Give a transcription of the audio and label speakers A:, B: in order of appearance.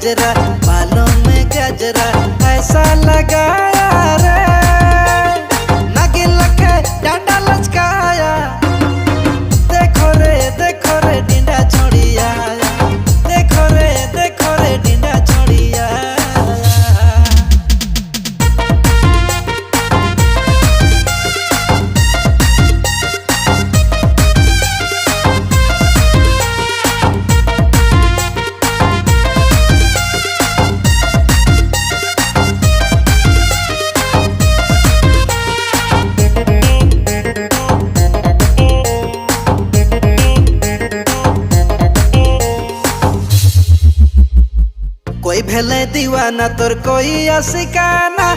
A: गजरा, बालों में गजरा ऐसा लगाया रे, नागिन लखे डांडा लचकाया। देखो रे डिंडा छोड़िया, देखो रे डिंडा छोड़िया। कोई भेले दीवाना तोर कोई आशिकाना।